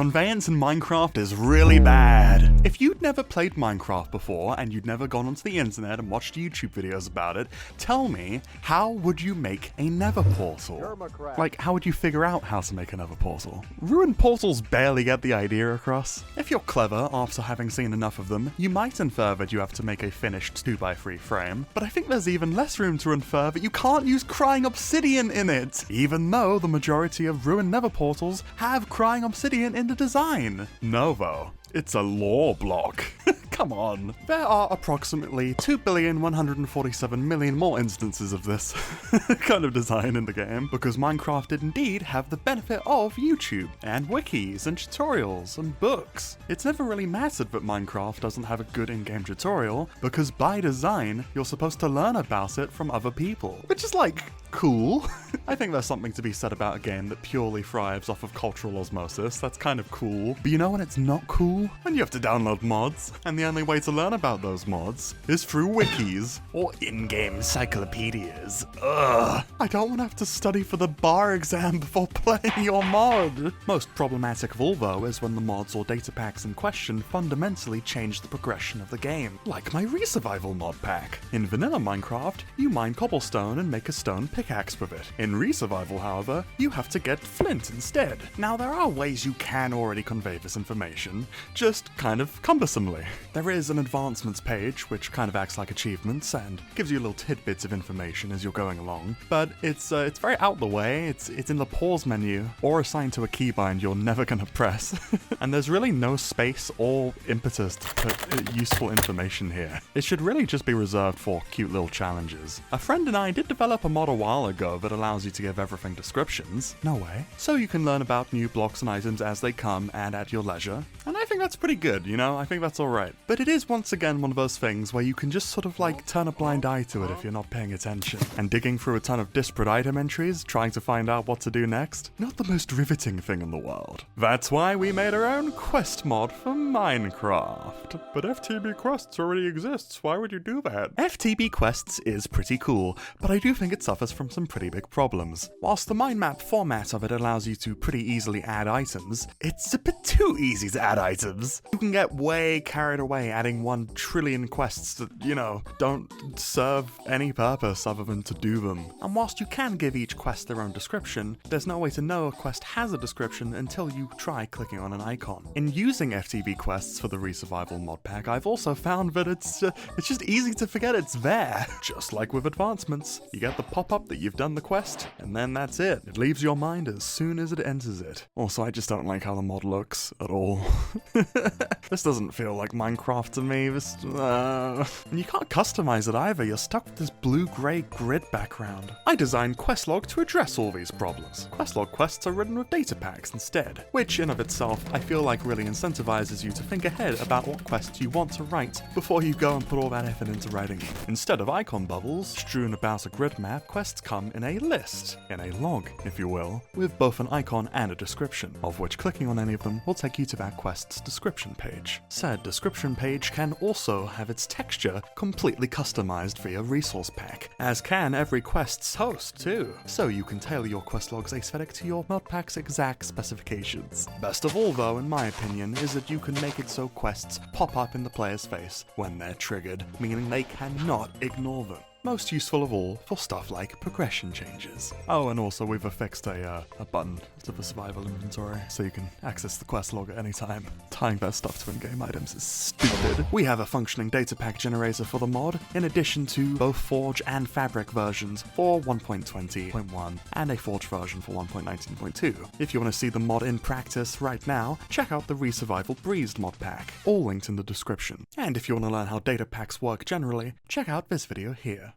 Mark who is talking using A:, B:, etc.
A: Conveyance in Minecraft is really bad. If you'd never played Minecraft before and you'd never gone onto the internet and watched YouTube videos about it, tell me, how would you make a nether portal? Like, how would you figure out how to make a nether portal? Ruined portals barely get the idea across. If you're clever, after having seen enough of them, you might infer that you have to make a finished 2x3 frame, but I think there's even less room to infer that you can't use crying obsidian in it, even though the majority of ruined nether portals have crying obsidian in the design. No though, it's a lore block. Come on. There are approximately 2,147,000,000 more instances of this kind of design in the game, because Minecraft did indeed have the benefit of YouTube, and wikis, and tutorials, and books. It's never really mattered that Minecraft doesn't have a good in-game tutorial, because by design, you're supposed to learn about it from other people. Which is like, cool. I think there's something to be said about a game that purely thrives off of cultural osmosis. That's kind of cool. But you know when it's not cool? When you have to download mods, and the only way to learn about those mods is through wikis or in-game encyclopedias. Ugh. I don't want to have to study for the bar exam before playing your mod. Most problematic of all though is when the mods or data packs in question fundamentally change the progression of the game, like my Resurvival mod pack. In vanilla Minecraft, you mine cobblestone and make a stone pickaxe with it. In Resurvival, however, you have to get flint instead. Now there are ways you can already convey this information, just kind of cumbersomely. There is an advancements page, which kind of acts like achievements and gives you little tidbits of information as you're going along, but it's very out the way. It's in the pause menu, or assigned to a keybind you're never gonna press, and there's really no space or impetus to put useful information here. It should really just be reserved for cute little challenges. A friend and I did develop a mod a while ago that allows you to give everything descriptions. No way. So you can learn about new blocks and items as they come and at your leisure, and I think that's pretty good, you know? I think that's alright. But it is once again one of those things where you can just sort of like turn a blind eye to it if you're not paying attention. And digging through a ton of disparate item entries, trying to find out what to do next, not the most riveting thing in the world. That's why we made our own quest mod for Minecraft. But FTB Quests already exists, why would you do that? FTB Quests is pretty cool, but I do think it suffers from some pretty big problems. Whilst the mind map format of it allows you to pretty easily add items, it's a bit too easy to add items. You can get way carried away adding 1 trillion quests that, you know, don't serve any purpose other than to do them. And whilst you can give each quest their own description, there's no way to know a quest has a description until you try clicking on an icon. In using FTB quests for the Resurvival mod pack, I've also found that it's just easy to forget it's there. Just like with advancements, you get the pop-up that you've done the quest, and then that's it. It leaves your mind as soon as it enters it. Also, I just don't like how the mod looks at all. This doesn't feel like Minecraft to me. And you can't customize it either. You're stuck with this blue-grey grid background. I designed Questlog to address all these problems. Questlog quests are written with data packs instead, which in of itself I feel like really incentivizes you to think ahead about what quests you want to write before you go and put all that effort into writing them. Instead of icon bubbles strewn about a grid map, quests come in a list, in a log, if you will, with both an icon and a description, of which clicking on any of them will take you to that quest's description page. Said description page can also have its texture completely customized via resource pack, as can every quest's host too, so you can tailor your questlog's aesthetic to your modpack's exact specifications. Best of all though, in my opinion, is that you can make it so quests pop up in the player's face when they're triggered, meaning they cannot ignore them. Most useful of all for stuff like progression changes. Oh, and also we've affixed a button to the survival inventory, so you can access the quest log at any time. Tying that stuff to in-game items is stupid. We have a functioning data pack generator for the mod, in addition to both Forge and Fabric versions for 1.20.1 and a Forge version for 1.19.2. If you want to see the mod in practice right now, check out the Resurvival Breezed mod pack, all linked in the description. And if you want to learn how data packs work generally, check out this video here.